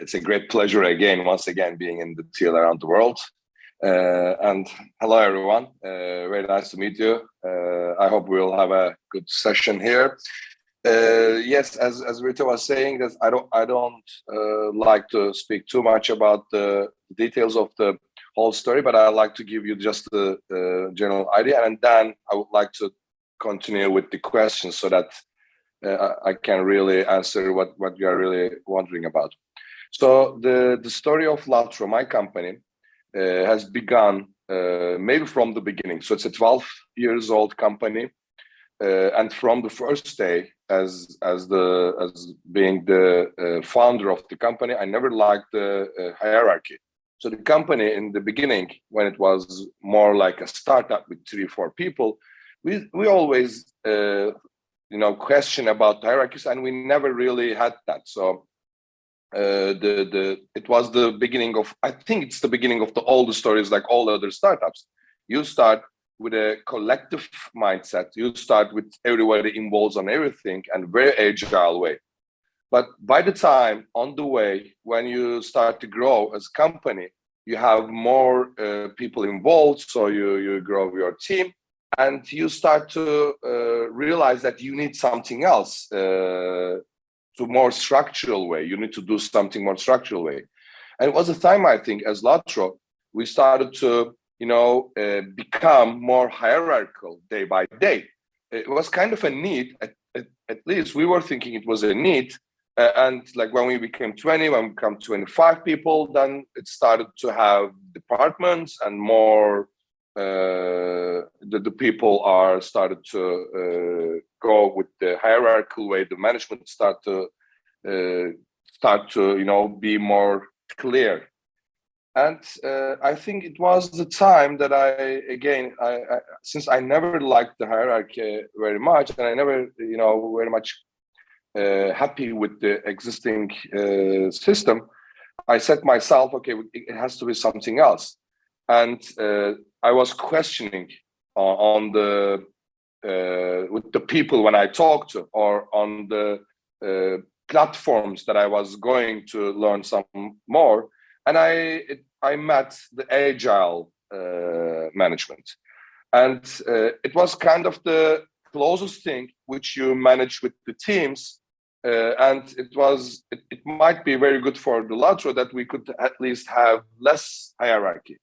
It's a great pleasure once again, being in the TL around the world. And hello, everyone. Very nice to meet you. I hope we'll have a good session here. Yes, as Rita was saying, that I don't like to speak too much about the details of the whole story, but I like to give you just the general idea, and then I would like to continue with the questions so that I can really answer what you are really wondering about. So the story of Latro, my company, has begun maybe from the beginning. So it's a 12 years old company, and from the first day, as being the founder of the company, I never liked the hierarchy. So the company in the beginning, when it was more like a startup with 3-4 people, we always question about hierarchies, and we never really had that. So it was the beginning of, I think it's the beginning of all the stories, like all other startups. You start with a collective mindset. You start with everybody involved on everything and very agile way. But by the time on the way, when you start to grow as a company, you have more people involved. So you grow your team, and you start to realize that you need something else, to more structural way. You need to do something more structural way. And it was a time, I think, as Latro, we started to become more hierarchical day by day. It was kind of a need. At least we were thinking it was a need. And like when we became 20, when we became 25 people, then it started to have departments and more. The people are started to go with the hierarchical way. The management start to be more clear. And I think it was the time that I since I never liked the hierarchy very much, and I never very much happy with the existing system, I said myself, okay, it has to be something else. And I was questioning on the with the people when I talked to, or on the platforms that I was going to learn some more, and I met the agile management, and it was kind of the closest thing which you manage with the teams, and it might be very good for the Latro that we could at least have less hierarchy.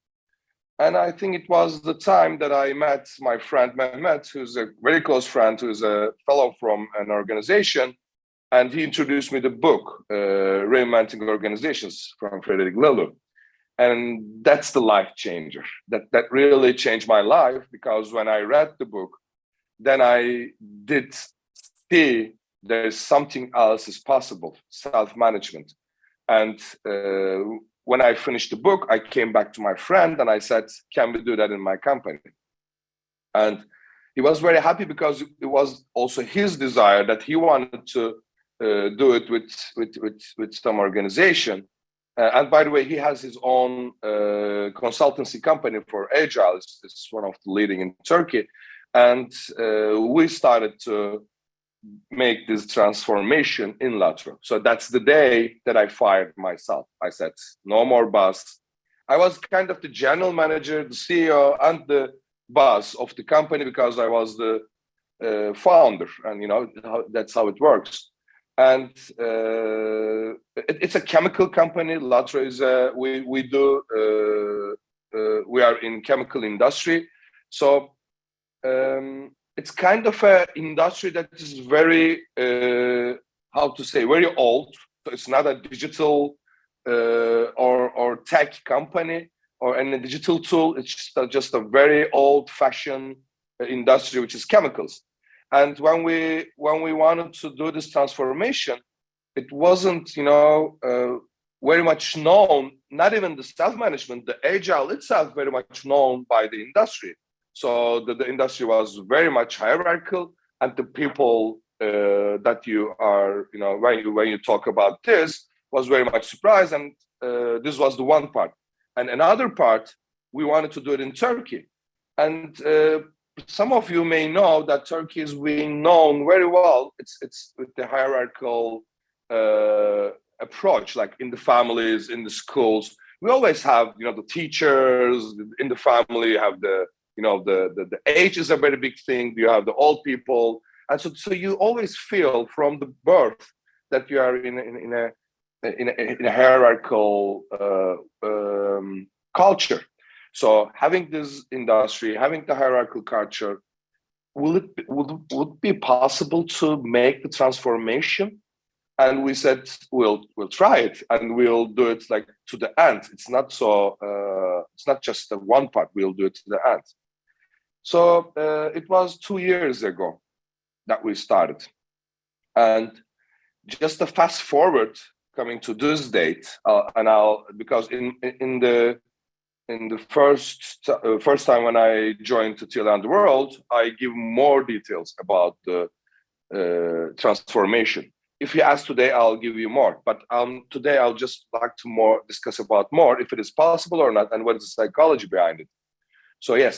And I think it was the time that I met my friend Mehmet, who's a very close friend, who's a fellow from an organization. And he introduced me the book, Reinventing Organizations from Frederick Laloux. And that's the life changer. That really changed my life, because when I read the book, then I did see there's something else is possible, self-management. And when I finished the book, I came back to my friend and I said, can we do that in my company? And he was very happy, because it was also his desire that he wanted to do it with some organization. And by the way, he has his own consultancy company for Agile. It's one of the leading in Turkey. And we started to make this transformation in Latro. So that's the day that I fired myself. I said, no more boss. I was kind of the general manager, the CEO, and the boss of the company, because I was the founder, and that's how it works. And it's a chemical company. Latro is we are in chemical industry. So it's kind of an industry that is very, very old. So it's not a digital or tech company or any digital tool. It's just a very old-fashioned industry, which is chemicals. And when we wanted to do this transformation, it wasn't, very much known. Not even the self-management, the agile itself, very much known by the industry. So the industry was very much hierarchical, and the people that you are, when you talk about this, was very much surprised. And this was the one part. And another part, we wanted to do it in Turkey. And some of you may know that Turkey is being known very well. It's with the hierarchical approach, like in the families, in the schools. We always have, the teachers in the family. You have the age is a very big thing. You have the old people, and so you always feel from the birth that you are in a hierarchical culture. So having this industry, having the hierarchical culture, would it be possible to make the transformation? And we said we'll try it, and we'll do it like to the end. It's not it's not just the one part. We'll do it to the end. So it was 2 years ago that we started, and just a fast forward coming to this date, and because in the first time when I joined TATW the World, I give more details about the transformation. If you ask today, I'll give you more. But today, I'll just like to discuss about more, if it is possible or not, and what is the psychology behind it. So yes,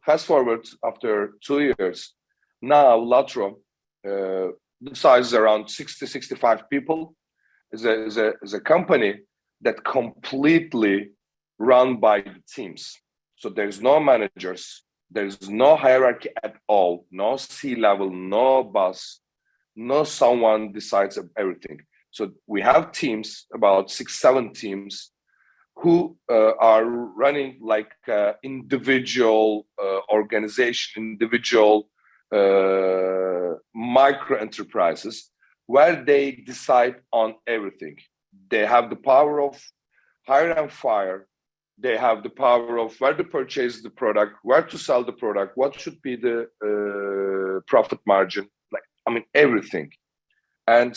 fast forward after 2 years, now Latro, the size is around 65 people, is a company that completely run by the teams. So there's no managers, there's no hierarchy at all, no C-level, no boss, no someone decides everything. So we have teams, about 6-7 teams, who are running like individual organization, individual micro enterprises, where they decide on everything. They have the power of hire and fire. They have the power of where to purchase the product, where to sell the product, what should be the profit margin, everything. And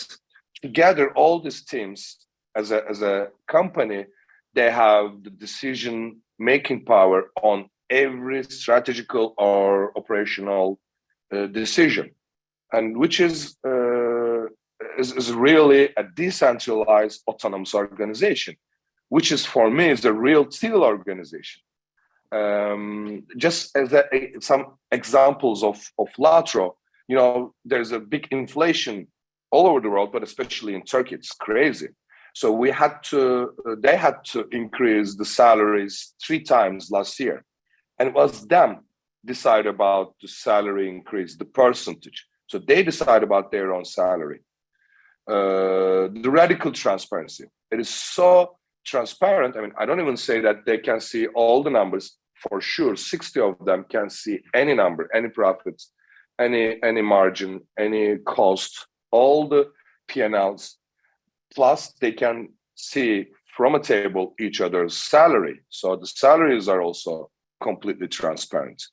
together, all these teams, as a company, they have the decision-making power on every strategical or operational decision, and which is really a decentralized autonomous organization, which is for me is a real teal organization. Just as some examples of Latro, there's a big inflation all over the world, but especially in Turkey, it's crazy. So they had to increase the salaries 3 times last year, and it was them decide about the salary increase, the percentage. So they decide about their own salary. The radical transparency. It is so transparent. I don't even say that they can see all the numbers. For sure, 60 of them can see any number, any profits, any margin, any cost, all the P&Ls. Plus, they can see from a table each other's salary. So the salaries are also completely transparent.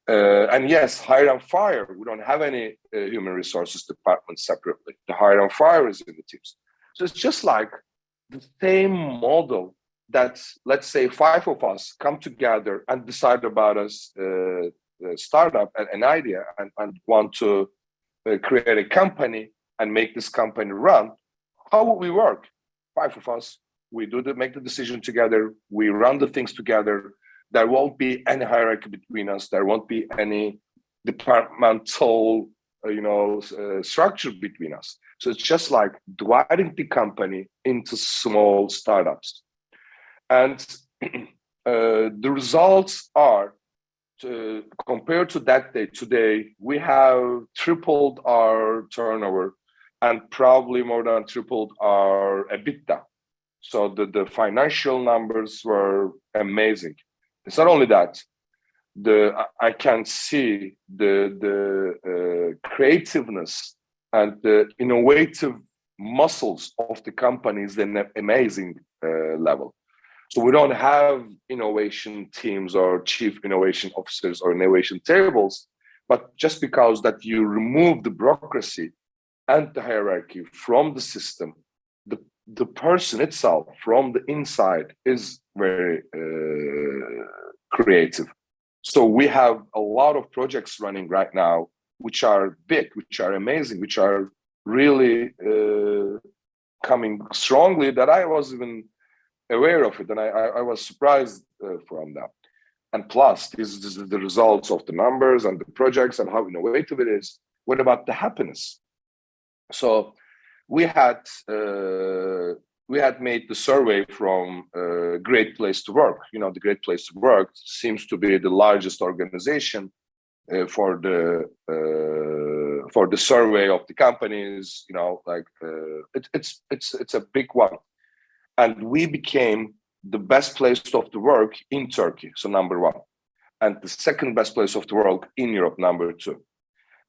And yes, hire and fire. We don't have any human resources department separately. The hire and fire is in the teams. So it's just like the same model that, let's say, 5 of us come together and decide about a startup, an idea, and want to create a company and make this company run. How would we work? 5 of us. We make the decision together. We run the things together. There won't be any hierarchy between us. There won't be any departmental, structure between us. So it's just like dividing the company into small startups. And the results are, compared to that day, today, we have tripled our turnover and probably more than tripled our EBITDA. So the financial numbers were amazing. It's not only that, I can see the creativeness and the innovative muscles of the companies in an amazing level. So we don't have innovation teams or chief innovation officers or innovation tables, but just because that you remove the bureaucracy and the hierarchy from the system, the person itself from the inside is very creative. So we have a lot of projects running right now, which are big, which are amazing, which are really coming strongly, that I was even aware of it, and I was surprised from that. And plus, this is the results of the numbers and the projects and how innovative it is. What about the happiness? So we had uh, we had made the survey from Great Place to Work. You know, the Great Place to Work seems to be the largest organization for the survey of the companies. You know, like it's a big one, and we became the best place of the work in Turkey, so number one, and the second best place of the world in Europe, number two.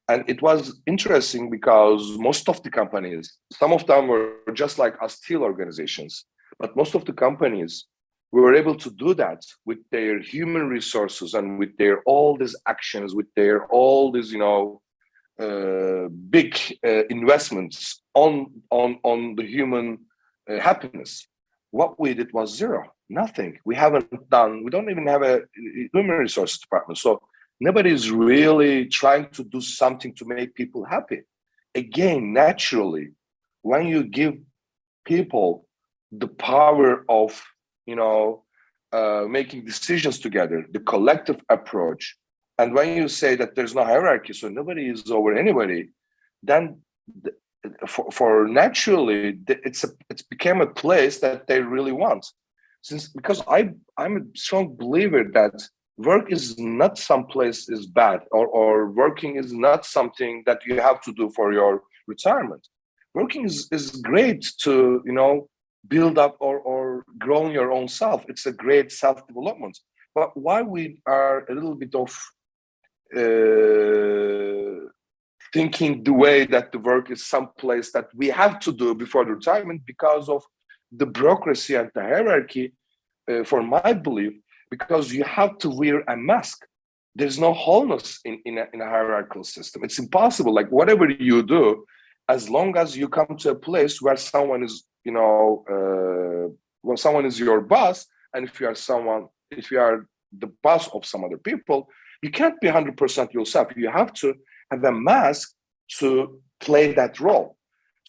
And it was interesting because most of the companies, some of them were just like us steel organizations, but most of the companies were able to do that with their human resources and with their all these actions, with their all these, big investments on the human happiness. What we did was zero, nothing. We haven't done. We don't even have a human resources department. So nobody is really trying to do something to make people happy. Again, naturally, when you give people the power of, making decisions together, the collective approach, and when you say that there's no hierarchy, so nobody is over anybody, then for naturally it's became a place that they really want. Since because I'm a strong believer that work is not some place is bad, or working is not something that you have to do for your retirement. Working is great to build up or grow your own self. It's a great self-development. But why we are a little bit of thinking the way that the work is some place that we have to do before the retirement, because of the bureaucracy and the hierarchy, for my belief, because you have to wear a mask. There's no wholeness in a hierarchical system. It's impossible. Like whatever you do, as long as you come to a place where someone is, when someone is your boss, and if you are the boss of some other people, you can't be 100% yourself. You have to have a mask to play that role.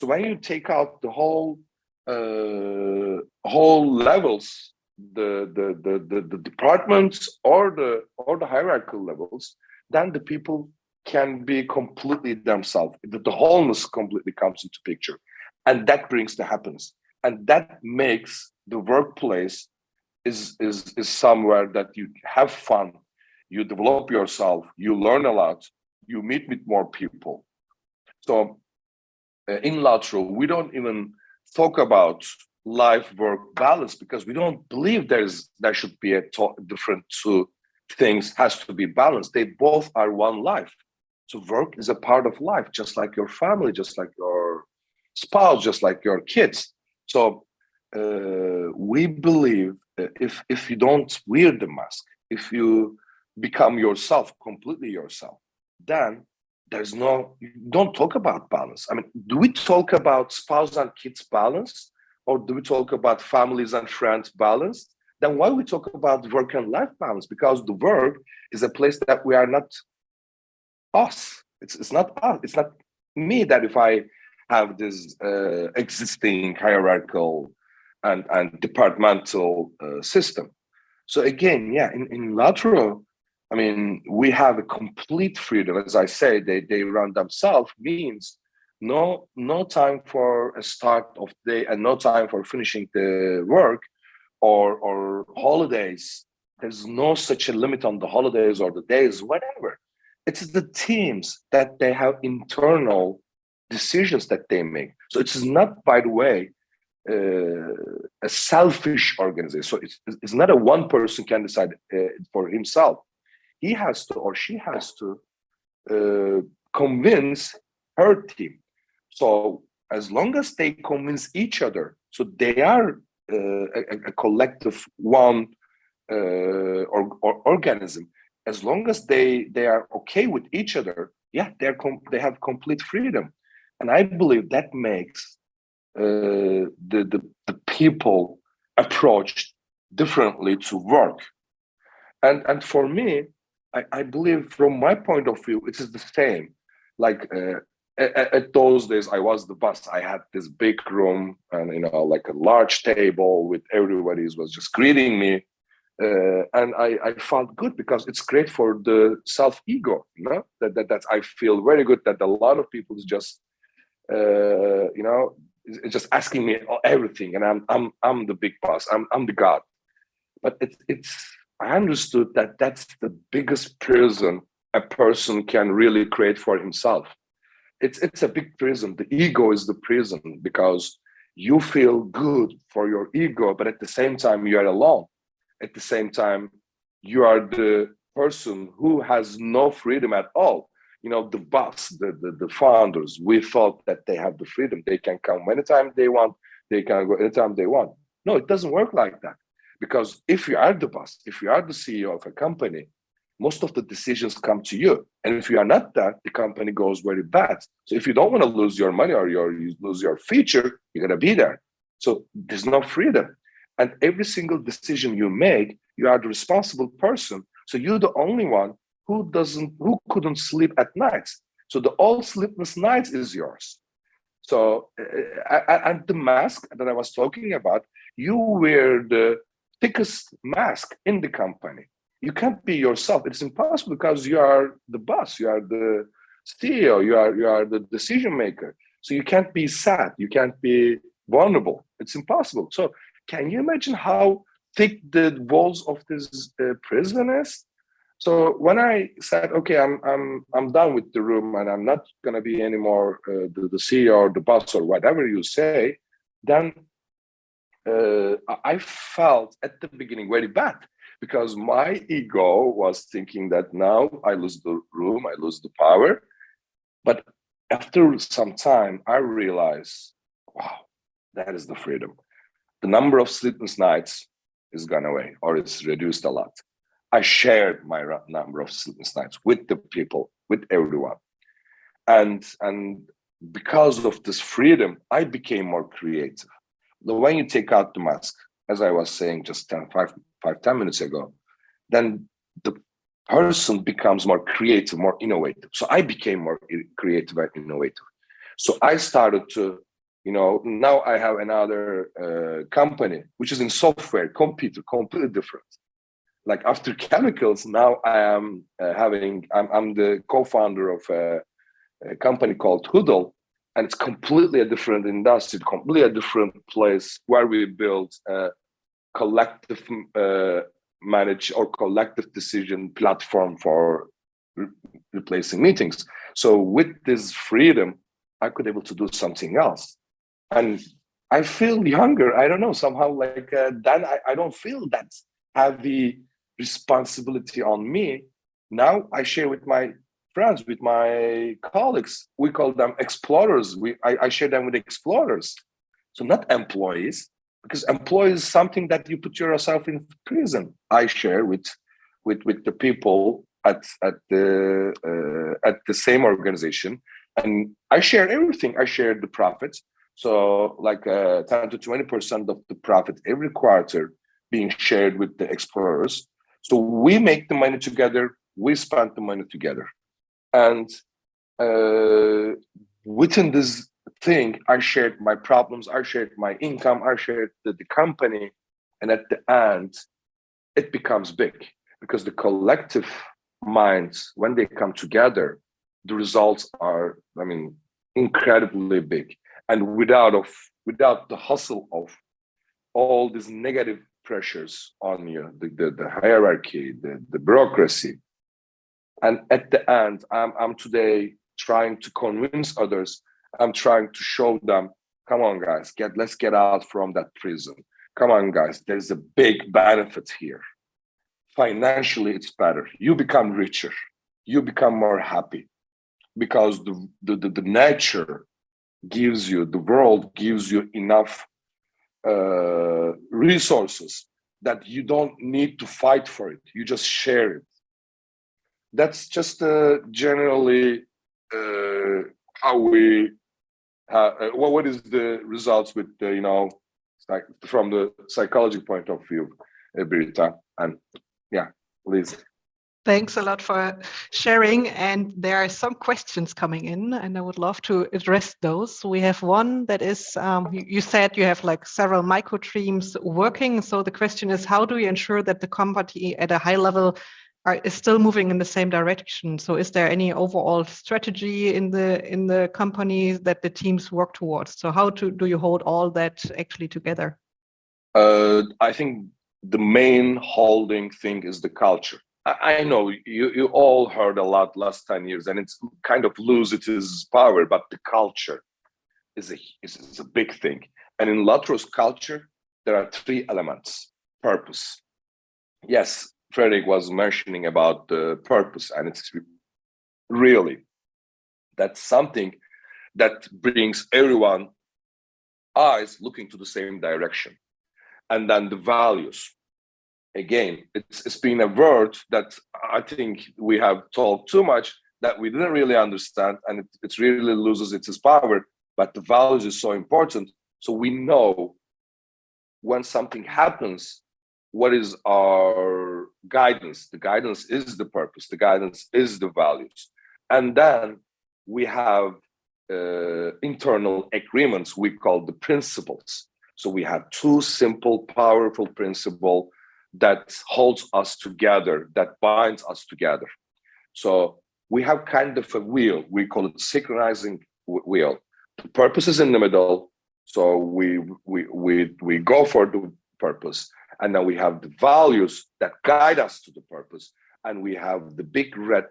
So when you take out the whole levels, the departments or the hierarchical levels, then the people can be completely themselves. The wholeness completely comes into picture, and that brings the happiness, and that makes the workplace is somewhere that you have fun, you develop yourself, you learn a lot, you meet with more people. So in Latro, we don't even talk about life work balance, because we don't believe there should be a different two things has to be balanced. They both are one life. So work is a part of life, just like your family, just like your spouse, just like your kids. So we believe if you don't wear the mask, if you become yourself, completely yourself, then you don't talk about balance. I mean, do we talk about spouse and kids balance, or do we talk about families and friends balance? Then why we talk about work and life balance? Because the work is a place that we are not us. It's not us. It's not me that if I have this existing hierarchical and departmental system. So again, yeah, in Latro, I mean, we have a complete freedom. As I say, they run themselves, means no time for a start of the day and no time for finishing the work, or holidays. There's no such a limit on the holidays or the days, whatever. It's the teams that they have internal decisions that they make. So it's not, by the way, a selfish organization. So it's not a one person can decide for himself. He has to, or she has to, convince her team. So as long as they convince each other, so they are a collective one or organism. As long as they are okay with each other, yeah, they have complete freedom, and I believe that makes the people approach differently to work. And for me, I believe from my point of view, it is the same. Like at those days, I was the boss. I had this big room and like a large table with everybody was just greeting me, and I felt good because it's great for the self ego. That I feel very good that a lot of people is just just asking me everything, and I'm the big boss. I'm the god. But it's I understood that that's the biggest prison a person can really create for himself. It's a big prison. The ego is the prison because you feel good for your ego, but at the same time you are alone. At the same time, you are the person who has no freedom at all. The boss, the founders, we thought that they have the freedom. They can come anytime they want. They can go anytime they want. No, it doesn't work like that. Because if you are the boss, if you are the CEO of a company, most of the decisions come to you. And if you are not that, the company goes very bad. So if you don't want to lose your money or you lose your future, you got to be there. So there's no freedom. And every single decision you make, you are the responsible person. So you're the only one who couldn't sleep at night. So the all sleepless nights is yours. So and the mask that I was talking about, you wear the thickest mask in the company. You can't be yourself. It's impossible because you are the boss, you are the CEO, you are the decision maker. So you can't be sad, you can't be vulnerable. It's impossible. So can you imagine how thick the walls of this prison is? So when I said, okay, I'm done with the room and I'm not gonna be anymore the CEO or the boss or whatever you say, then I felt at the beginning very bad because my ego was thinking that now I lose the room, I lose the power. But after some time, I realized, wow, that is the freedom. The number of sleepless nights is gone away or it's reduced a lot. I shared my number of sleepless nights with the people, with everyone. And because of this freedom, I became more creative. When you take out the mask, as I was saying just 10 minutes ago, then the person becomes more creative, more innovative. So I became more creative and innovative. So I started to, now I have another company, which is in software, computer, completely different. Like after chemicals, now I am I'm the co-founder of a company called Hoodle, and it's completely a different industry, completely a different place where we build a collective manage or collective decision platform for replacing meetings. So with this freedom, I could able to do something else. And I feel younger. I don't know, somehow like then I don't feel that heavy responsibility on me. Now I share with my friends, with my colleagues. We call them explorers. I share them with explorers. So not employees, because employees is something that you put yourself in prison. I share with the people at the same organization, and I share everything. I share the profits. So like 10 to 20% of the profit every quarter being shared with the explorers. So we make the money together, we spend the money together. And within this thing, I shared my problems, I shared my income, I shared the company. And at the end, it becomes big because the collective minds, when they come together, the results are, incredibly big. And without the hustle of all these negative pressures on you, the hierarchy, the bureaucracy. And at the end, I'm today trying to convince others. I'm trying to show them, come on, guys, let's get out from that prison. Come on, guys, there's a big benefit here. Financially, it's better. You become richer. You become more happy because the nature gives you, the world gives you enough resources that you don't need to fight for it. You just share it. That's just generally how we what is the results with from the psychology point of view, Birita, and please. Thanks a lot for sharing. And there are some questions coming in, and I would love to address those. We have one that is, you said you have like several micro teams working. So the question is, how do you ensure that the company at a high level is still moving in the same direction. So is there any overall strategy in the company that the teams work towards? So how do you hold all that actually together? I think the main holding thing is the culture. I know you all heard a lot last 10 years, and it's kind of lose its power, but the culture is a big thing. And in Latro's culture, there are three elements. Purpose. Yes, Frederick was mentioning about the purpose, and it's really, that's something that brings everyone eyes looking to the same direction. And then the values. Again, it's been a word that I think we have talked too much that we didn't really understand, and it really loses its power. But the values is so important. So we know when something happens, what is our guidance? The guidance is the purpose. The guidance is the values. And then we have internal agreements we call the principles. So we have two simple, powerful principles that holds us together, that binds us together. So we have kind of a wheel. We call it synchronizing wheel. The purpose is in the middle. So we go for the purpose. And then we have the values that guide us to the purpose. And we have the big red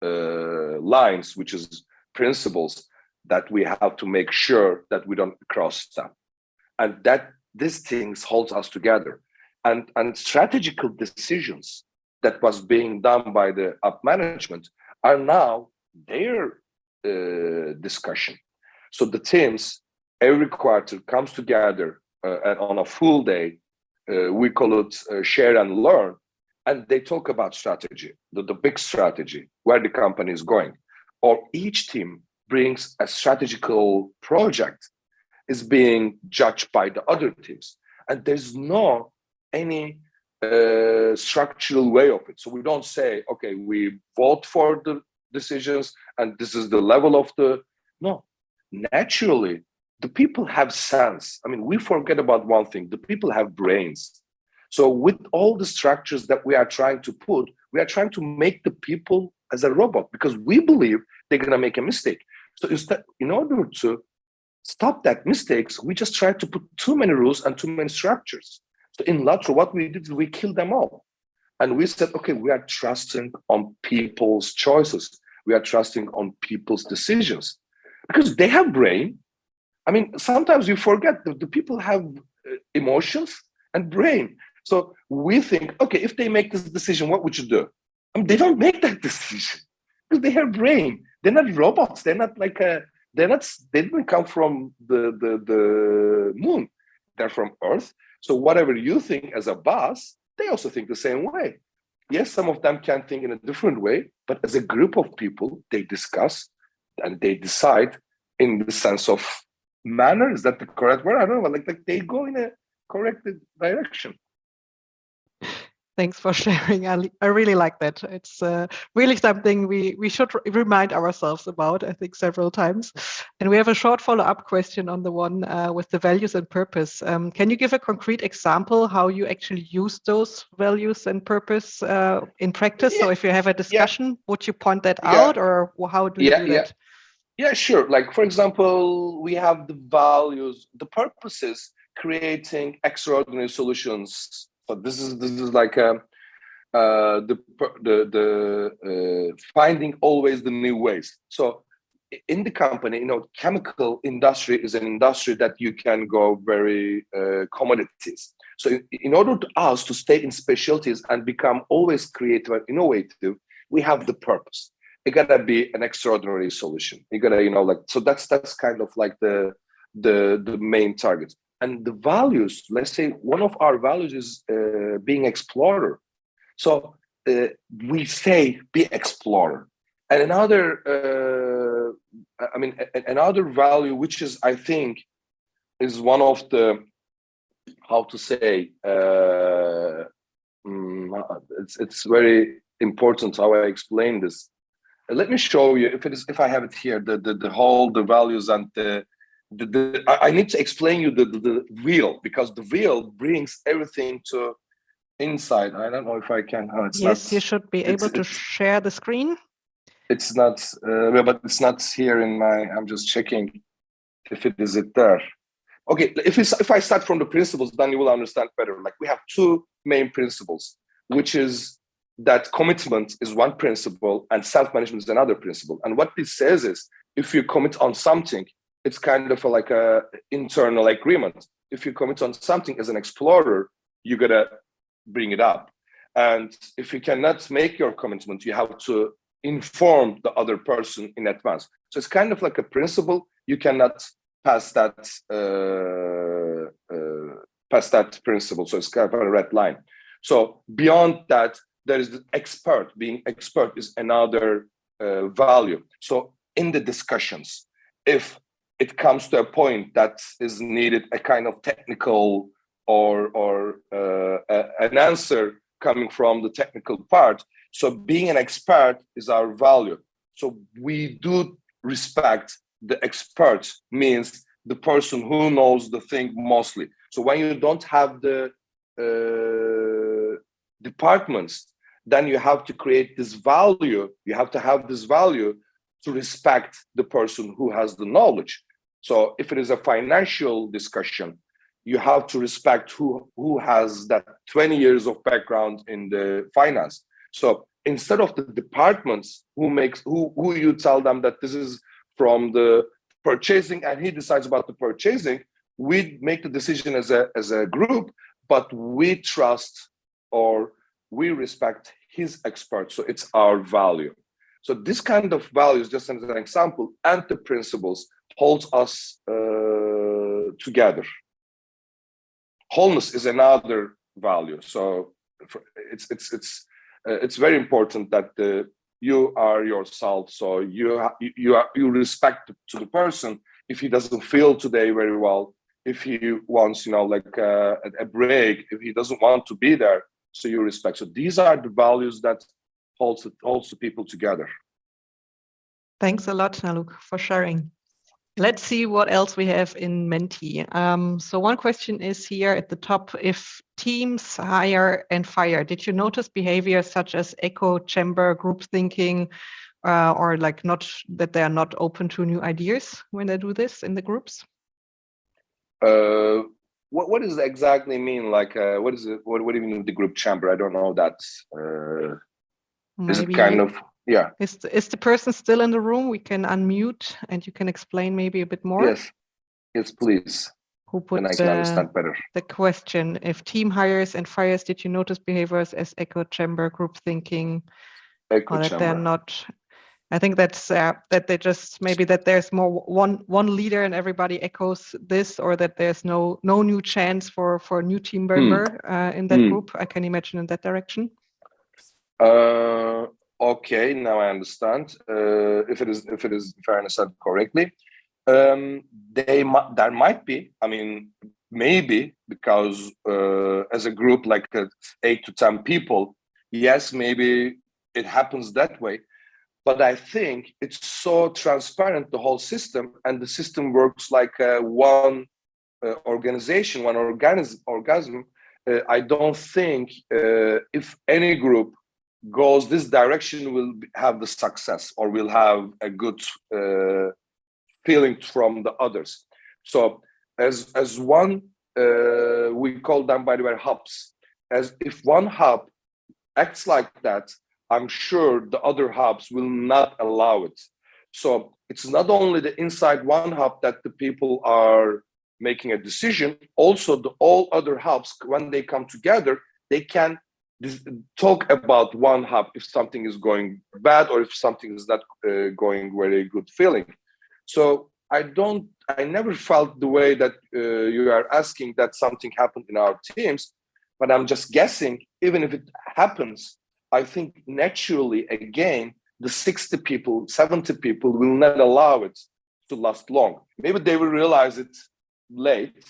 lines, which is principles that we have to make sure that we don't cross them. And that these things holds us together. And strategical decisions that was being done by the up management are now their discussion. So the teams every quarter comes together and on a full day, we call it share and learn, and they talk about strategy, the big strategy, where the company is going. Or each team brings a strategical project is being judged by the other teams. And there's no any structural way of it. So we don't say, okay, we vote for the decisions and this is the level of the, no. Naturally, the people have sense. I mean, we forget about one thing, the people have brains. So with all the structures that we are trying to put, we are trying to make the people as a robot because we believe they're gonna make a mistake. So instead, in order to stop that mistakes, we just try to put too many rules and too many structures. So in Latro, what we did is we killed them all. And we said, okay, we are trusting on people's choices. We are trusting on people's decisions because they have brain. I mean, sometimes you forget that the people have emotions and brain. So we think, okay, if they make this decision, what would you do? I mean, they don't make that decision because they have brain. They're not robots. They're not like they didn't come from the moon. They're from Earth. So whatever you think as a boss, they also think the same way. Yes, some of them can think in a different way, but as a group of people, they discuss and they decide in the sense of manner. Is that the correct word? I don't know. Like they go in a correct direction. Thanks for sharing. I really like that. It's really something we should remind ourselves about, I think, several times. And we have a short follow-up question on the one with the values and purpose. Can you give a concrete example how you actually use those values and purpose in practice? Yeah. So if you have a discussion, would you point that out or how do you do that? Yeah, sure. Like, for example, we have the values, the purposes, creating extraordinary solutions. So this is like the finding always the new ways. So in the company, chemical industry is an industry that you can go very commodities. So in order to us to stay in specialties and become always creative and innovative, we have the purpose. It gotta be an extraordinary solution. You gotta, so that's kind of like the main target. And the values, let's say one of our values is being explorer. So we say be explorer. And another value, which is, I think, is one of the, how to say, it's very important how I explain this. Let me show you if I have it here, the values and I need to explain you the wheel, because the wheel brings everything to inside. I don't know if I can. Oh, it's Yes, not. you should be able to share the screen. It's not, but it's not here in my. I'm just checking if it is it there. Okay, if I start from the principles, then you will understand better. Like we have two main principles, which is that commitment is one principle and self-management is another principle. And what this says is, if you commit on something, it's kind of like a internal agreement. If you commit on something as an explorer, you gotta bring it up. And if you cannot make your commitment, you have to inform the other person in advance. So it's kind of like a principle. You cannot pass that principle. So it's kind of a red line. So beyond that, there is the expert. Being expert is another value. So in the discussions, if it comes to a point that is needed a kind of technical or an answer coming from the technical part. So being an expert is our value. So we do respect the expert, means the person who knows the thing mostly. So when you don't have the departments, then you have to create this value. You have to have this value to respect the person who has the knowledge. So if it is a financial discussion, you have to respect who has that 20 years of background in the finance. So instead of the departments who you tell them that this is from the purchasing and he decides about the purchasing, we make the decision as a group, but we trust or we respect his experts. So it's our value. So this kind of values, just as an example, and the principles holds us together. Wholeness is another value. So it's very important that you are yourself. So you respect to the person. If he doesn't feel today very well, if he wants, like a break, if he doesn't want to be there, so you respect. So these are the values that holds the people together. Thanks a lot, Haluk, for sharing. Let's see what else we have in Menti. So one question is here at the top: if teams hire and fire, did you notice behaviors such as echo chamber, group thinking, or like not that they are not open to new ideas when they do this in the groups? What does it exactly mean? Like, what is it? What do you mean with the group chamber? I don't know that. Is it kind of, yeah? Is the person still in the room? We can unmute and you can explain maybe a bit more. Yes, please. Who put then I can understand better. The question: if team hires and fires, did you notice behaviors as echo chamber, group thinking, or that they're not? I think that's that they just maybe that there's more one leader and everybody echoes this, or that there's no new chance for a new team member in that group. I can imagine in that direction. Okay, now I understand. If I understand correctly, there might be. I mean, maybe because as a group like 8 to 10 people, yes, maybe it happens that way. But I think it's so transparent, the whole system, and the system works like one organization, one organism. I don't think if any group goes this direction will have the success or will have a good feeling from the others. So as one, we call them, by the way, hubs. As if one hub acts like that, I'm sure the other hubs will not allow it. So it's not only the inside one hub that the people are making a decision, also all other hubs, when they come together, they can talk about one hub if something is going bad or if something is not going very good feeling. So I never felt the way that you are asking that something happened in our teams, but I'm just guessing, even if it happens, I think naturally, again, the 60 people, 70 people will not allow it to last long. Maybe they will realize it late.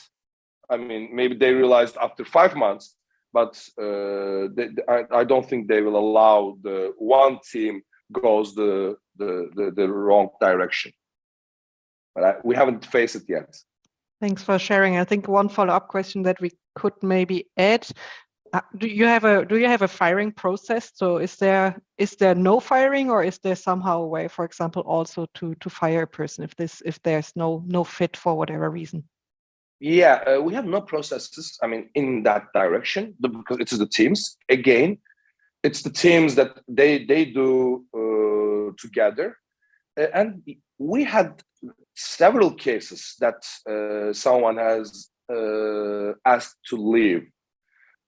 I mean, maybe they realized after 5 months, but I don't think they will allow the one team goes the wrong direction. But we haven't faced it yet. Thanks for sharing. I think one follow-up question that we could maybe add: Do you have a firing process? So is there no firing, or is there somehow a way, for example, also to fire a person if there's no fit for whatever reason? Yeah, we have no processes. I mean, in that direction, because it is the teams. Again, it's the teams that they do together. And we had several cases that someone has asked to leave,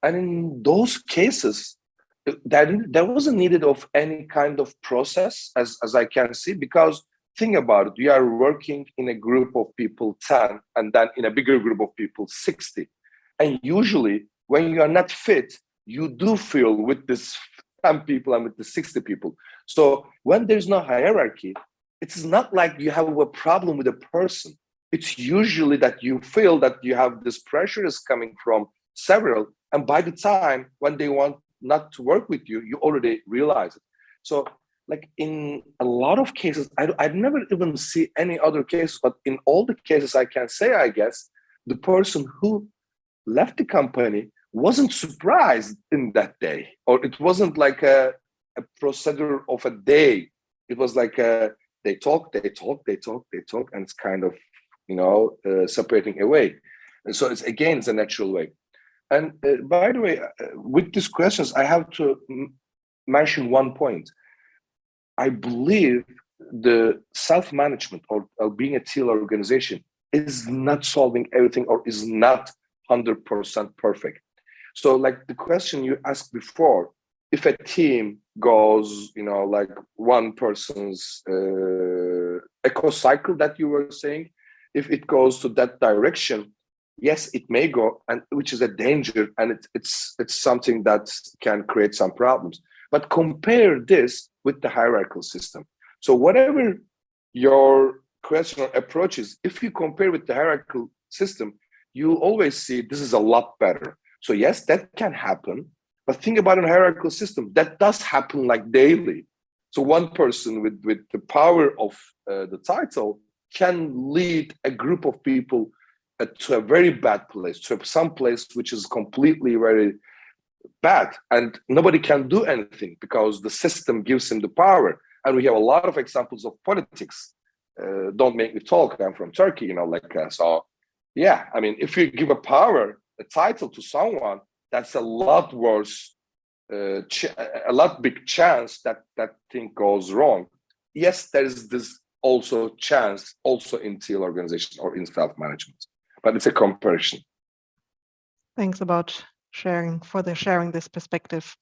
and in those cases, there wasn't needed of any kind of process, as I can see, because think about it, you are working in a group of people 10, and then in a bigger group of people 60, and usually when you are not fit, you do feel with this 10 people and with the 60 people. So when there's no hierarchy, it's not like you have a problem with a person. It's usually that you feel that you have this pressure is coming from several, and by the time when they want not to work with you, you already realize it. So like in a lot of cases, I've never even see any other cases, but in all the cases I can say, I guess, the person who left the company wasn't surprised in that day, or it wasn't like a procedure of a day. It was like they talk, and it's kind of, separating away. And so it's again, it's a natural way. And by the way, with these questions, I have to mention one point. I believe the self-management or being a teal organization is not solving everything or is not 100% perfect. So like the question you asked before, if a team goes, like one person's eco cycle that you were saying, if it goes to that direction, yes, it may go, and which is a danger, and it's something that can create some problems. But compare this with the hierarchical system. So whatever your question or approach is, if you compare with the hierarchical system, you always see this is a lot better. So yes, that can happen, but think about a hierarchical system that does happen like daily. So one person with the power of the title can lead a group of people to a very bad place, to some place which is completely very bad, and nobody can do anything because the system gives him the power. And we have a lot of examples of politics. Don't make me talk. I'm from Turkey, so. Yeah, I mean, if you give a title to someone, that's a lot worse, a lot big chance that that thing goes wrong. Yes, there is this also chance also in teal organization or in self-management, but it's a comparison. Thanks about sharing this perspective.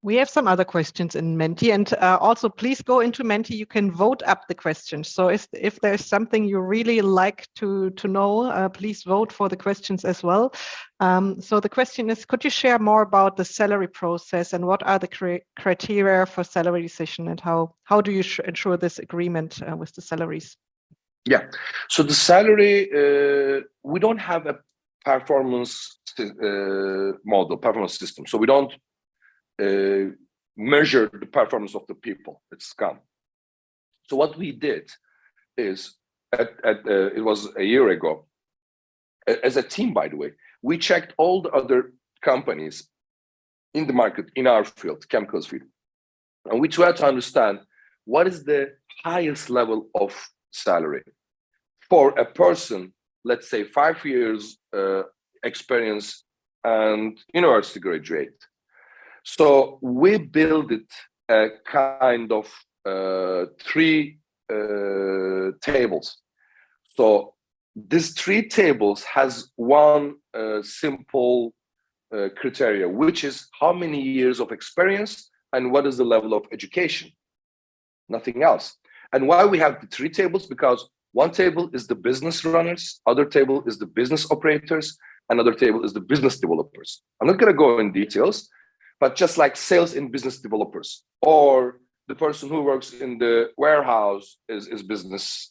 We have some other questions in Menti, and also please go into Menti. You can vote up the questions. So if there's something you really like to know, please vote for the questions as well. So the question is, could you share more about the salary process and what are the criteria for salary decision, and how do you ensure this agreement with the salaries? Yeah, so the salary, we don't have a performance performance system. So we don't measure the performance of the people. It's gone. So what we did is, it was a year ago, as a team, by the way, we checked all the other companies in the market in our field, chemicals field, and we tried to understand what is the highest level of salary for a person, let's say 5 years experience and university graduate. So we built it a kind of 3 tables. So these 3 tables has one simple criteria, which is how many years of experience and what is the level of education. Nothing else. And why we have the 3 tables? Because one table is the business runners, other table is the business operators, another table is the business developers. I'm not going to go in details, but just like sales and business developers, or the person who works in the warehouse is business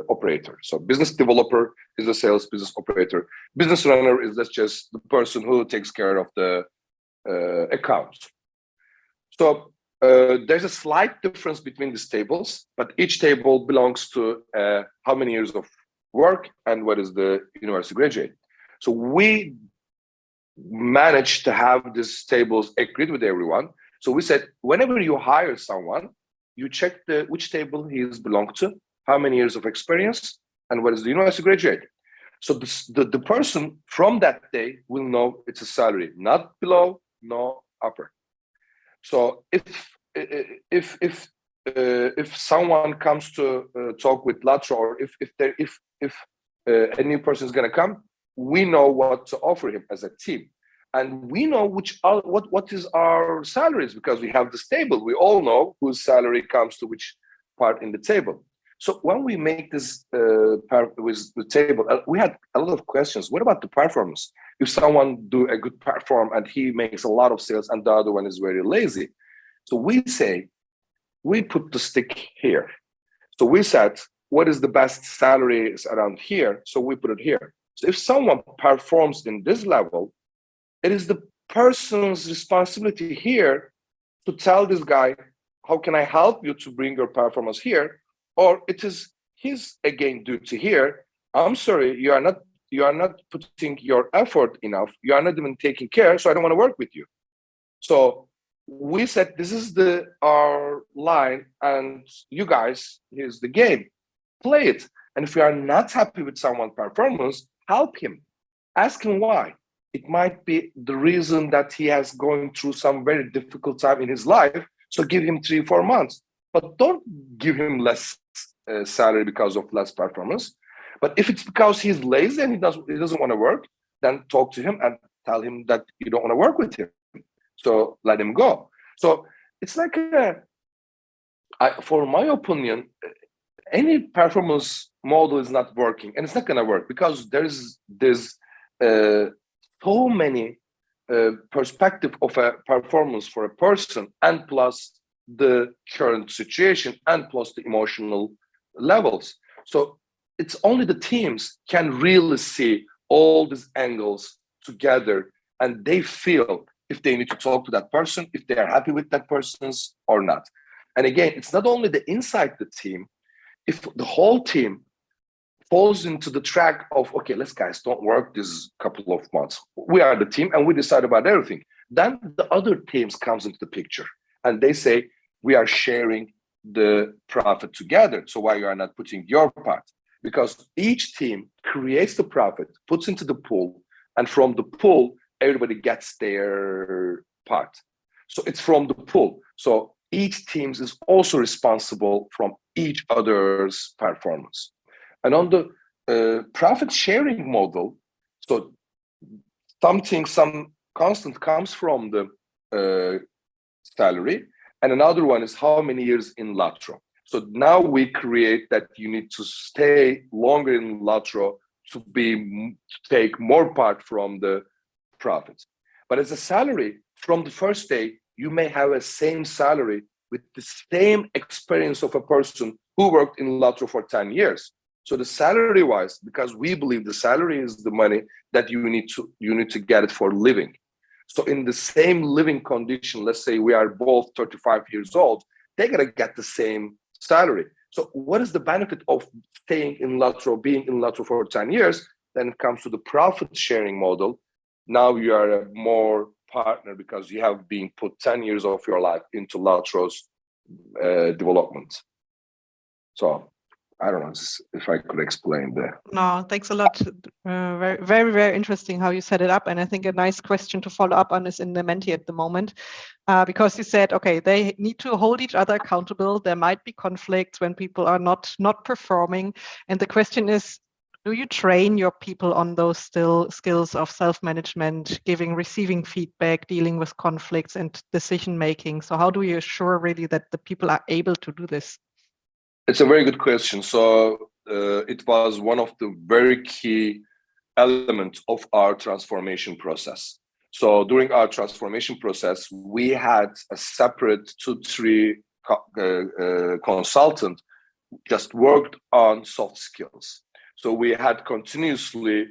operator. So business developer is a sales business operator. Business runner is just the person who takes care of the accounts. So there's a slight difference between these tables, but each table belongs to how many years of work and what is the university graduate. So we managed to have these tables agreed with everyone. So we said, whenever you hire someone, you check which table he belongs to, how many years of experience, and what is the university graduate. So the person from that day will know it's a salary, not below, no upper. So if someone comes to talk with Latro, or if a new person is going to come, we know what to offer him as a team, and we know what is our salaries, because we have this table. We all know whose salary comes to which part in the table. So when we make this with the table, we had a lot of questions. What about the performance? If someone do a good perform and he makes a lot of sales and the other one is very lazy, so we say, we put the stick here. So we said, what is the best salaries around here? So we put it here. So if someone performs in this level, it is the person's responsibility here to tell this guy, how can I help you to bring your performance here? Or it is his, again, duty here. I'm sorry, you are not putting your effort enough. You are not even taking care, so I don't want to work with you. So we said, this is our line, and you guys, here's the game. Play it. And if you are not happy with someone's performance, help him. Ask him why. It might be the reason that he has going through some very difficult time in his life. So give him 3-4 months, but don't give him less salary because of less performance. But if it's because he's lazy and he doesn't want to work, then talk to him and tell him that you don't want to work with him. So let him go. So it's like for my opinion, any performance model is not working, and it's not going to work because there's so many perspective of a performance for a person, and plus the current situation, and plus the emotional levels. So it's only the teams can really see all these angles together, and they feel if they need to talk to that person, if they are happy with that person's or not. And again, it's not only the inside the team. If the whole team falls into the track of, okay, let's guys, don't work this couple of months. We are the team and we decide about everything. Then the other teams comes into the picture and they say, we are sharing the profit together. So why you are not putting your part? Because each team creates the profit, puts into the pool, and from the pool, everybody gets their part. So it's from the pool. So each team is also responsible from each other's performance. And on the profit sharing model, so some constant comes from the salary, and another one is how many years in Latro. So now we create that you need to stay longer in Latro to take more part from the profits. But as a salary, from the first day, you may have a same salary with the same experience of a person who worked in Latro for 10 years. So the salary wise, because we believe the salary is the money that you need to get it for living. So in the same living condition, let's say we are both 35 years old, they're gonna get the same salary. So what is the benefit of staying in Latro, being in Latro for 10 years? Then it comes to the profit sharing model. Now you are a more partner because you have been put 10 years of your life into Latro's development. So I don't know if I could explain that. No, thanks a lot. Very, very, very interesting how you set it up. And I think a nice question to follow up on is in the Menti at the moment, because you said, okay, they need to hold each other accountable. There might be conflicts when people are not performing. And the question is, do you train your people on those skills of self-management, receiving feedback, dealing with conflicts and decision-making? So how do you assure really that the people are able to do this? It's a very good question. So it was one of the very key elements of our transformation process. So during our transformation process, we had a separate 2-3 consultant just worked on soft skills. So we had continuously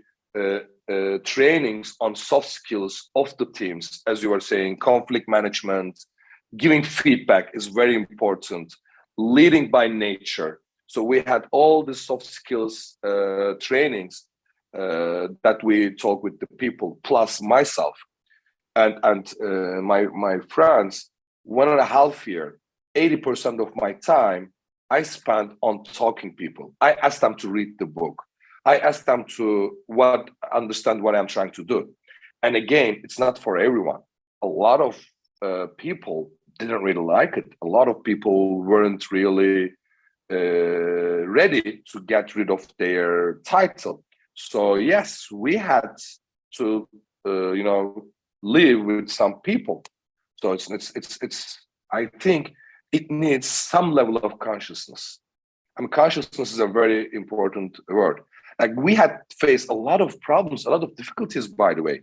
trainings on soft skills of the teams, as you were saying, conflict management, giving feedback is very important, leading by nature. So we had all the soft skills trainings, that we talk with the people, plus myself and my friends, 1.5 year, 80% of my time I spent on talking people. I asked them to read the book. I asked them to understand what I'm trying to do. And again, it's not for everyone. A lot of people didn't really like it. A lot of people weren't really ready to get rid of their title. So yes, we had to, live with some people. So it's. I think it needs some level of consciousness. I mean, consciousness is a very important word. Like we had faced a lot of problems, a lot of difficulties. By the way,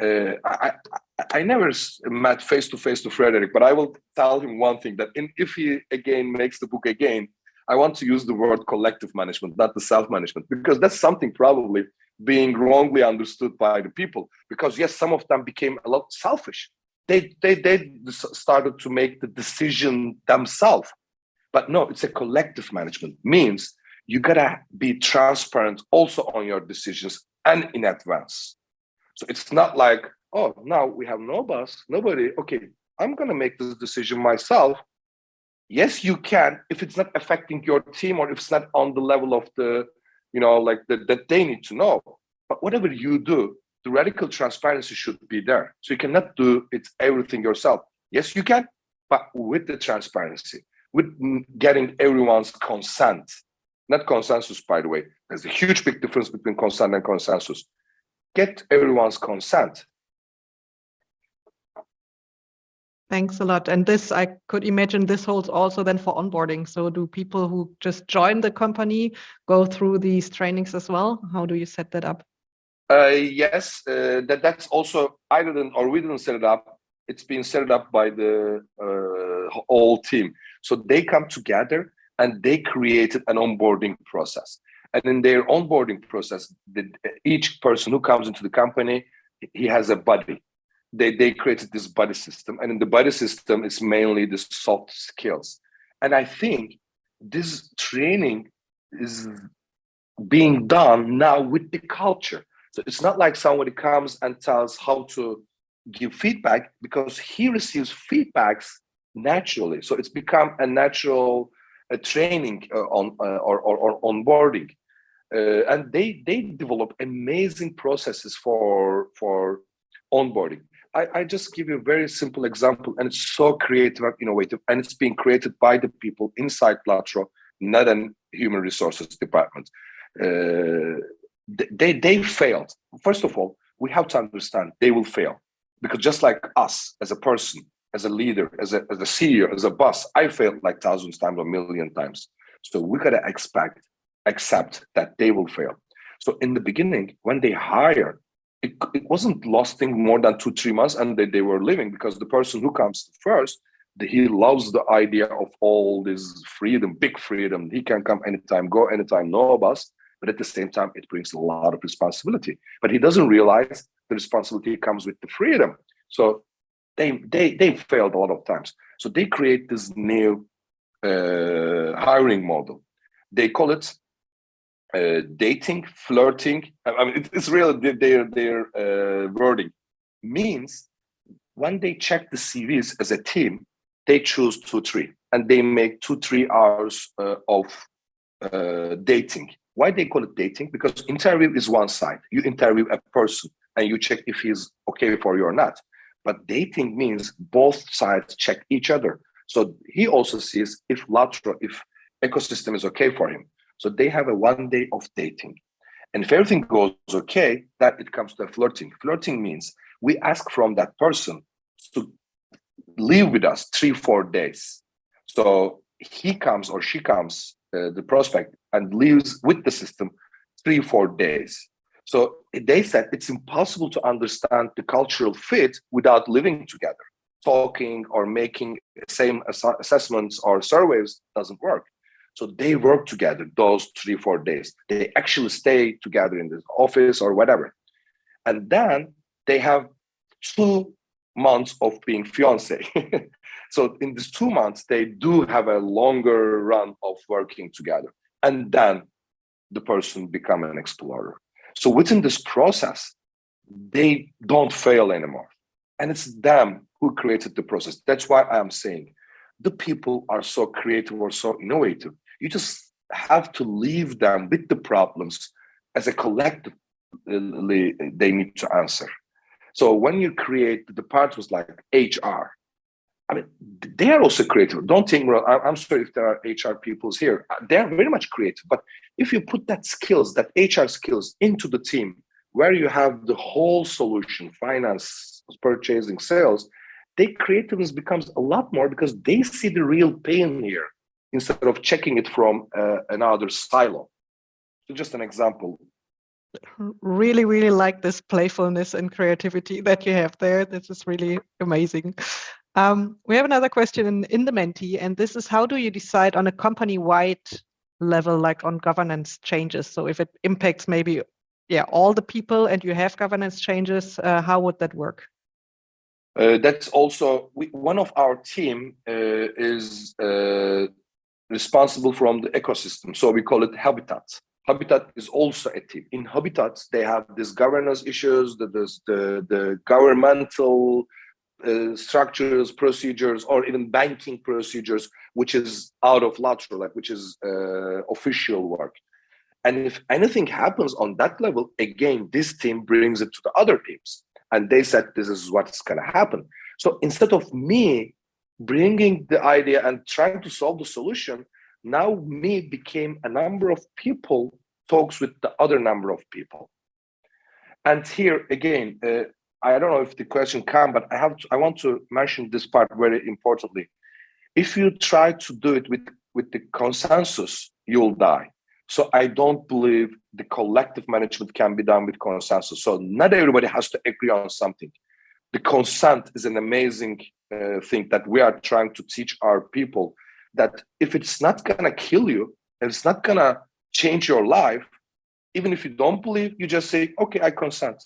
I never met face to face to Frederick, but I will tell him one thing: that if he again makes the book again, I want to use the word collective management, not the self-management, because that's something probably being wrongly understood by the people. Because yes, some of them became a lot selfish. They started to make the decision themselves. But no, it's a collective management. Means you gotta be transparent also on your decisions and in advance. So it's not like, oh, now we have no boss, nobody. Okay, I'm gonna make this decision myself. Yes, you can, if it's not affecting your team or if it's not on the level of the, that they need to know. But whatever you do, the radical transparency should be there. So you cannot do it everything yourself. Yes, you can, but with the transparency, with getting everyone's consent, not consensus, by the way. There's a huge big difference between consent and consensus. Get everyone's consent. Thanks a lot. And this, I could imagine this holds also then for onboarding. So do people who just join the company go through these trainings as well? How do you set that up? Yes, that's also, I didn't, or we didn't set it up. It's been set up by the whole team. So they come together and they created an onboarding process. And in their onboarding process, each person who comes into the company, he has a buddy. They created this buddy system. And in the buddy system, it's mainly the soft skills. And I think this training is being done now with the culture. So it's not like somebody comes and tells how to give feedback, because he receives feedbacks naturally. So it's become a natural training or onboarding. And they develop amazing processes for onboarding. I just give you a very simple example, and it's so creative and innovative, and it's being created by the people inside Latro, not an human resources department. They failed. First of all, we have to understand they will fail, because just like us as a person, as a leader, as a CEO, as a boss, I failed like thousands times or million times. So we gotta accept that they will fail. So in the beginning, when they hire, it wasn't lasting more than 2-3 months, and they were leaving, because the person who comes first, he loves the idea of all this freedom, big freedom. He can come anytime, go anytime, no boss. But at the same time, it brings a lot of responsibility. But he doesn't realize the responsibility comes with the freedom. So they failed a lot of times. So they create this new hiring model. They call it dating, flirting. I mean, it's really their wording. Means when they check the CVs as a team, they choose 2-3, and they make 2-3 hours of dating. Why they call it dating? Because interview is one side. You interview a person and you check if he's okay for you or not. But dating means both sides check each other. So he also sees if ecosystem is okay for him. So they have a 1 day of dating. And if everything goes okay, that it comes to flirting. Flirting means we ask from that person to live with us 3-4 days. So he comes or she comes, the prospect, and lives with the system 3-4 days. So they said it's impossible to understand the cultural fit without living together. Talking or making same assessments or surveys doesn't work. So they work together those 3-4 days. They actually stay together in the office or whatever. And then they have 2 months of being fiance. So in these 2 months, they do have a longer run of working together. And then the person become an explorer. So within this process, they don't fail anymore. And it's them who created the process. That's why I'm saying the people are so creative or so innovative. You just have to leave them with the problems as a collective they need to answer. So when you create the departments like HR, I mean, they are also creative. Don't think, well, I'm sorry if there are HR peoples here. They are very much creative. But if you put that skills, that HR skills into the team, where you have the whole solution, finance, purchasing, sales, their creativeness becomes a lot more because they see the real pain here instead of checking it from another silo. So just an example. Really, really like this playfulness and creativity that you have there. This is really amazing. We have another question in the Menti, and this is, how do you decide on a company-wide level, like on governance changes? So if it impacts maybe all the people and you have governance changes, how would that work? That's also, one of our team is responsible from the ecosystem. So we call it Habitat. Habitat is also a team. In Habitat, they have these governance issues, the governmental structures, procedures, or even banking procedures, which is out of lateral, like which is official work. And if anything happens on that level, again, this team brings it to the other teams. And they said, this is what's going to happen. So instead of me bringing the idea and trying to solve the solution, now me became a number of people talks with the other number of people. And here again, I don't know if the question comes, but I want to mention this part very importantly. If you try to do it with the consensus, you'll die. So I don't believe the collective management can be done with consensus. So not everybody has to agree on something. The consent is an amazing thing that we are trying to teach our people, that if it's not going to kill you, and it's not going to change your life, even if you don't believe, you just say, okay, I consent.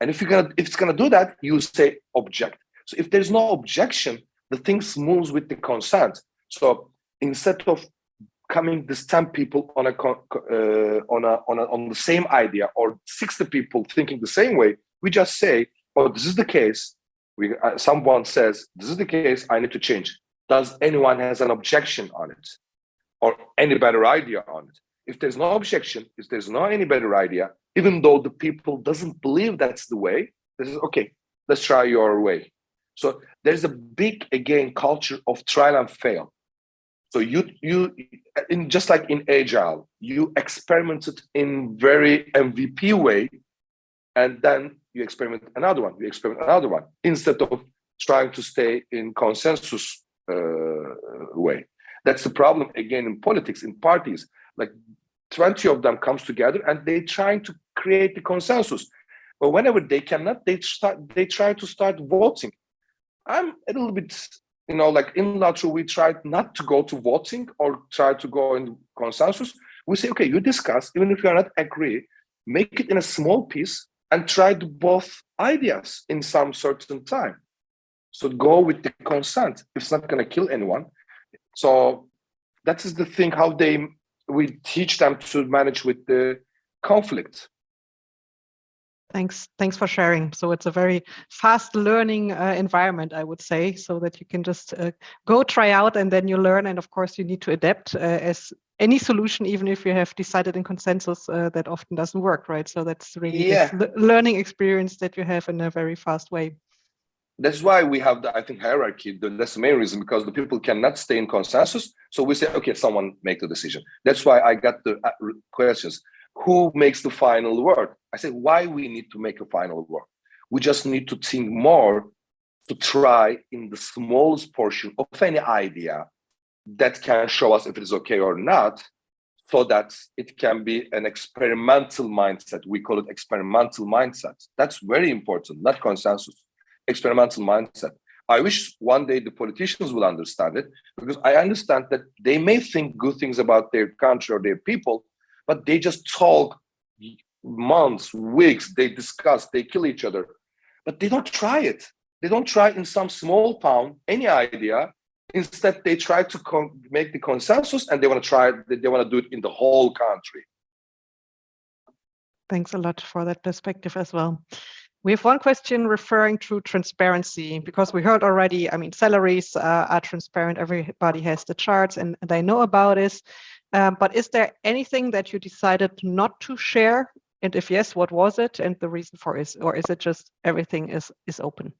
And if it's gonna do that, you say object. So if there's no objection, the things moves with the consent. So instead of coming this 10 people on the same idea, or 60 people thinking the same way, we just say, oh, this is the case. Someone says, this is the case, I need to change. Does anyone has an objection on it, or any better idea on it? If there's no objection, if there's no any better idea, even though the people doesn't believe that's the way, this is okay, let's try your way. So there's a big, again, culture of trial and fail. So just like in Agile, you experimented in very MVP way, and then you experiment another one, instead of trying to stay in consensus way. That's the problem, again, in politics, in parties. Like 20 of them comes together and they trying to create the consensus. But whenever they cannot, they try to start voting. I'm a little bit, like in Latrell, we tried not to go to voting or try to go in consensus. We say, okay, you discuss, even if you are not agree, make it in a small piece and try both ideas in some certain time. So go with the consent. It's not going to kill anyone. So that is the thing, how we teach them to manage with the conflict. Thanks for sharing. So it's a very fast learning environment, I would say, so that you can just go try out and then you learn. And of course, you need to adapt as any solution, even if you have decided in consensus, that often doesn't work, right? So that's really this learning experience that you have in a very fast way. That's why we have the, I think, hierarchy. That's the main reason, because the people cannot stay in consensus. So we say, okay, someone make the decision. That's why I got the questions. Who makes the final word? I say, why we need to make a final word? We just need to think more to try in the smallest portion of any idea that can show us if it is okay or not, so that it can be an experimental mindset. We call it experimental mindset. That's very important, not consensus. Experimental mindset. I wish one day the politicians will understand it, because I understand that they may think good things about their country or their people, but they just talk months, weeks, they discuss, they kill each other, but they don't try it. They don't try in some small town, any idea. Instead, they try to make the consensus, and they want to do it in the whole country. Thanks a lot for that perspective as well. We have one question referring to transparency, because we heard already, I mean, salaries are transparent. Everybody has the charts and they know about it. But is there anything that you decided not to share? And if yes, what was it? And the reason for it? Or is it just everything is open?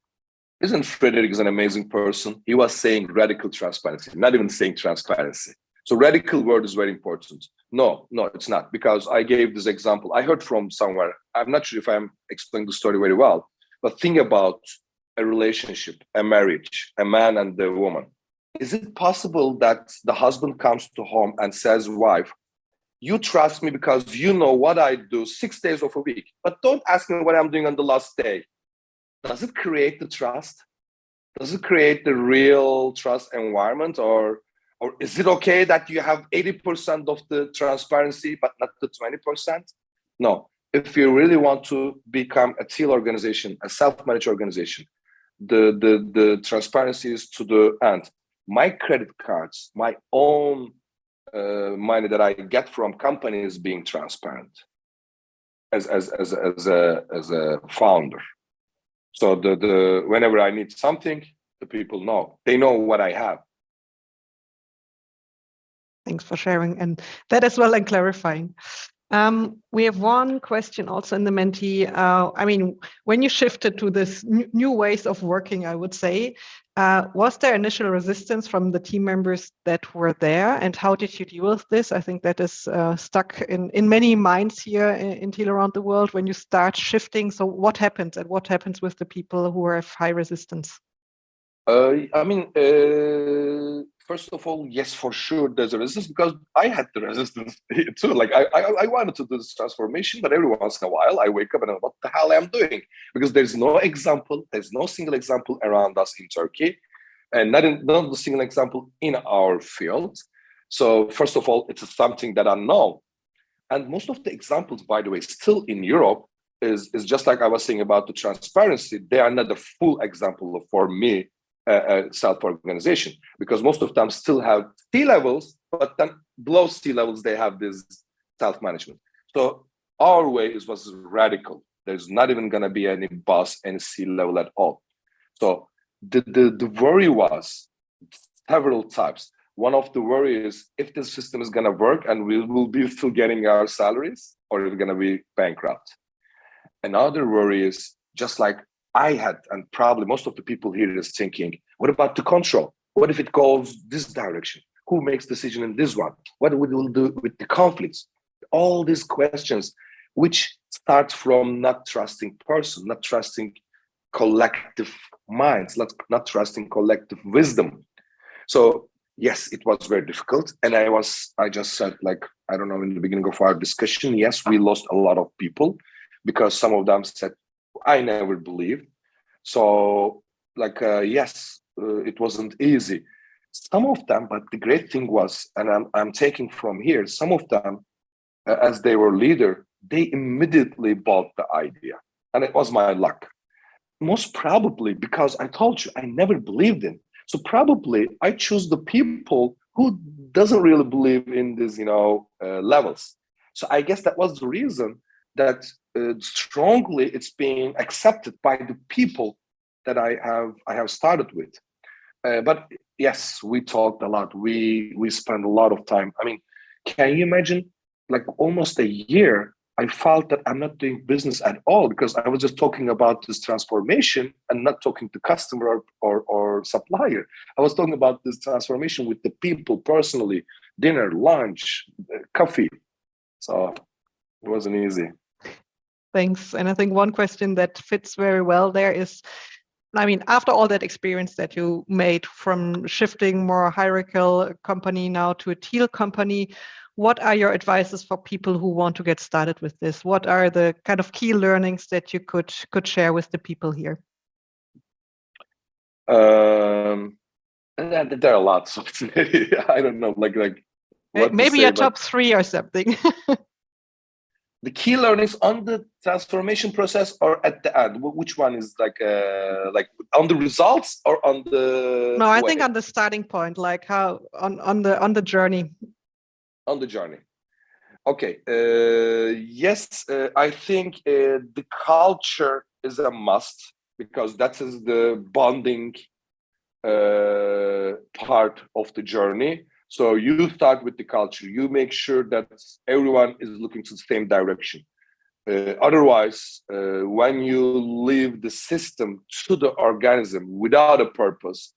Isn't Frederick an amazing person? He was saying radical transparency, not even saying transparency. So radical word is very important. No, it's not, because I gave this example. I heard from somewhere. I'm not sure if I'm explaining the story very well, but think about a relationship, a marriage, a man and a woman. Is it possible that the husband comes to home and says, wife, you trust me because you know what I do 6 days of a week, but don't ask me what I'm doing on the last day. Does it create the trust? Does it create the real trust environment? Or is it okay that you have 80% of the transparency, but not the 20%? No. If you really want to become a teal organization, a self-managed organization, the transparency is to the end. My credit cards, my own money that I get from companies being transparent as a founder. So the whenever I need something, the people know. They know what I have. Thanks for sharing and that as well and clarifying. We have one question also in the Mentee. I mean, when you shifted to this new ways of working, I would say, was there initial resistance from the team members that were there? And how did you deal with this? I think that is stuck in many minds here in Teal around the world when you start shifting. So what happens and what happens with the people who have high resistance? I mean, first of all, yes, for sure, there's a resistance because I had the resistance too. Like I wanted to do this transformation, but every once in a while I wake up and I'm, what the hell am I doing? Because there's no example, there's no single example around us in Turkey, and not a single example in our field. So first of all, it's something that I know, and most of the examples, by the way, still in Europe is just like I was saying about the transparency. They are not the full example for me. Self-organization, because most of them still have C-levels, but then below C-levels they have this self-management. So our way was radical. There's not even going to be any boss, any C-level at all. So the worry was several types. One of the worry is if this system is going to work and we will be still getting our salaries, or we're going to be bankrupt. Another worry is just like I had, and probably most of the people here is thinking, what about the control? What if it goes this direction? Who makes decision in this one? What we will do with the conflicts? All these questions, which start from not trusting person, not trusting collective minds, not trusting collective wisdom. So yes, it was very difficult. And I just said, like, I don't know, in the beginning of our discussion, yes, we lost a lot of people because some of them said, I never believed. So, like, yes, it wasn't easy. Some of them, but the great thing was, and I'm taking from here, some of them, as they were leader, they immediately bought the idea. And it was my luck. Most probably because I told you, I never believed in. So probably I choose the people who doesn't really believe in these, levels. So I guess that was the reason that strongly it's being accepted by the people that I have started with. But yes, we talked a lot. We spent a lot of time. I mean, can you imagine? Like almost a year, I felt that I'm not doing business at all because I was just talking about this transformation and not talking to customer or supplier. I was talking about this transformation with the people personally, dinner, lunch, coffee. So it wasn't easy. Thanks. And I think one question that fits very well there is, I mean, after all that experience that you made from shifting more hierarchical company now to a teal company, what are your advices for people who want to get started with this? What are the kind of key learnings that you could share with the people here? There are lots of I don't know, like what maybe your top 3 or something. The key learnings on the transformation process or at the end? Which one is like on the results or on the No, I think on the starting point, like how on the journey. On the journey. Okay. Yes, I think the culture is a must because that is the bonding part of the journey. So you start with the culture. You make sure that everyone is looking to the same direction. Otherwise, when you leave the system to the organism without a purpose,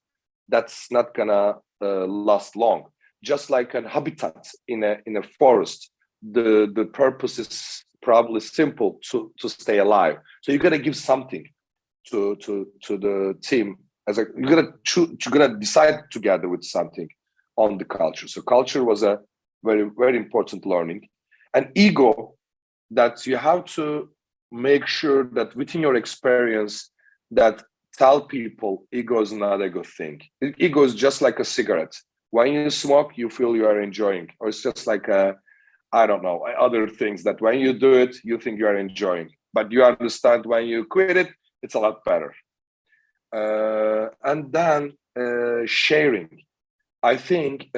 that's not gonna last long. Just like a habitat in a forest, the purpose is probably simple to stay alive. So you gotta give something to the team. As a, you're gonna decide together with something on the culture. So culture was a very important learning, and ego, that you have to make sure that within your experience that tell people ego is not a good thing. Ego is just like a cigarette. When you smoke, you feel you are enjoying, or it's just like a, I don't know, other things that when you do it, you think you are enjoying, but you understand when you quit it, it's a lot better. And then sharing. I think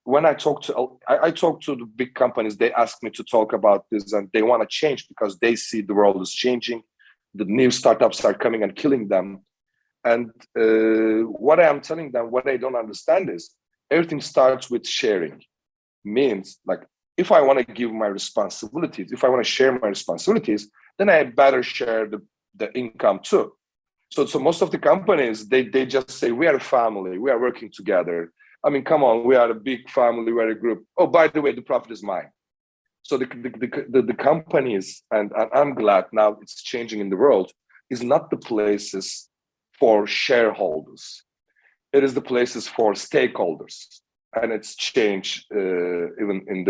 when I talk to the big companies, they ask me to talk about this, and they want to change because they see the world is changing. The new startups are coming and killing them. And what I am telling them, what they don't understand is everything starts with sharing. Means like if I want to give my responsibilities, if I want to share my responsibilities, then I better share the income too. So most of the companies, they just say, we are a family, we are working together. I mean, come on, we are a big family, we're a group. Oh, by the way, the profit is mine. So the companies, and I'm glad now it's changing in the world, is not the places for shareholders. It is the places for stakeholders. And it's changed even in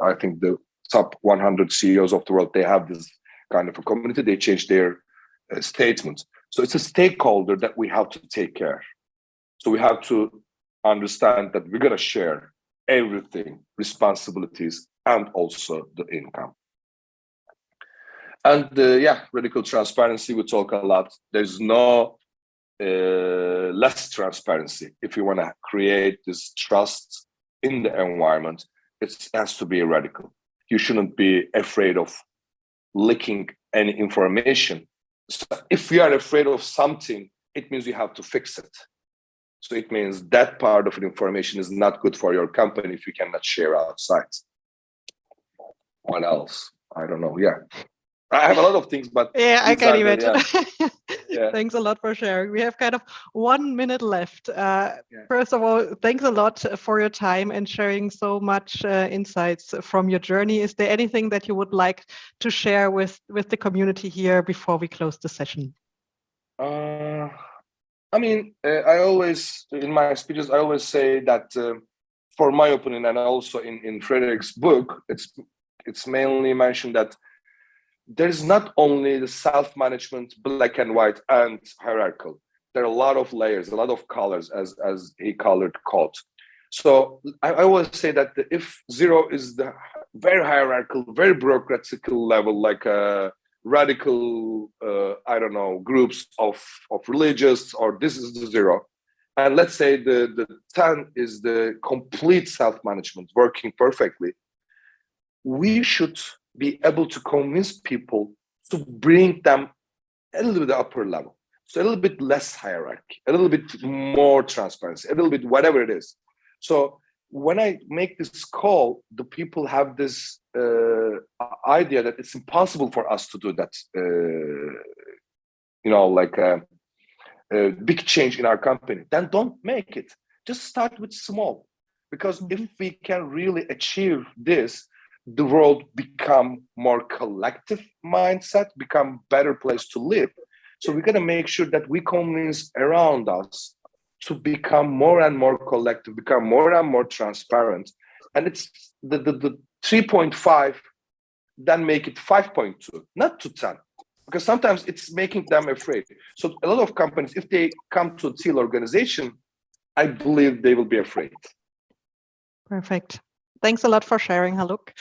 I think the top 100 CEOs of the world, they have this kind of a community. They changed their statement. So it's a stakeholder that we have to take care. So we have to understand that we're going to share everything, responsibilities, and also the income. And radical transparency, we talk a lot. There's no less transparency. If you want to create this trust in the environment, it has to be radical. You shouldn't be afraid of leaking any information. So if you are afraid of something, it means you have to fix it. So it means that part of the information is not good for your company if you cannot share outside. What else? I don't know. Yeah. I have a lot of things, but yeah, I can imagine. Yeah. Thanks a lot for sharing. We have kind of 1 minute left. First of all, thanks a lot for your time and sharing so much insights from your journey. Is there anything that you would like to share with the community here before we close the session? I mean, I always, in my speeches, I always say that, for my opinion, and also in Frederick's book, it's mainly mentioned that there's not only the self-management, black and white, and hierarchical. There are a lot of layers, a lot of colors, as he colored code. So I always say that if zero is the very hierarchical, very bureaucratic level, like a radical, I don't know, groups of religious, or this is the zero. And let's say the 10 is the complete self-management working perfectly. We should be able to convince people to bring them a little bit upper level. So a little bit less hierarchy, a little bit more transparency, a little bit whatever it is. So when I make this call, the people have this idea that it's impossible for us to do that, like a big change in our company. Then don't make it. Just start with small. Because if we can really achieve this, the world become more collective mindset, become better place to live. So we're going to make sure that we convince around us to become more and more collective, become more and more transparent. And it's the 3.5, then make it 5.2, not to 10. Because sometimes it's making them afraid. So a lot of companies, if they come to a teal organization, I believe they will be afraid. Perfect. Thanks a lot for sharing, Haluk,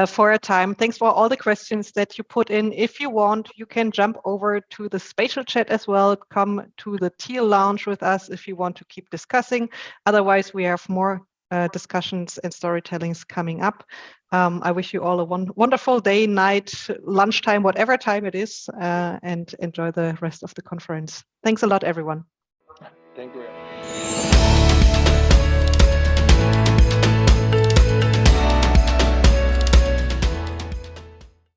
for your time. Thanks for all the questions that you put in. If you want, you can jump over to the spatial chat as well. Come to the Teal Lounge with us if you want to keep discussing. Otherwise, we have more discussions and storytellings coming up. I wish you all a wonderful day, night, lunchtime, whatever time it is, and enjoy the rest of the conference. Thanks a lot, everyone. Thank you.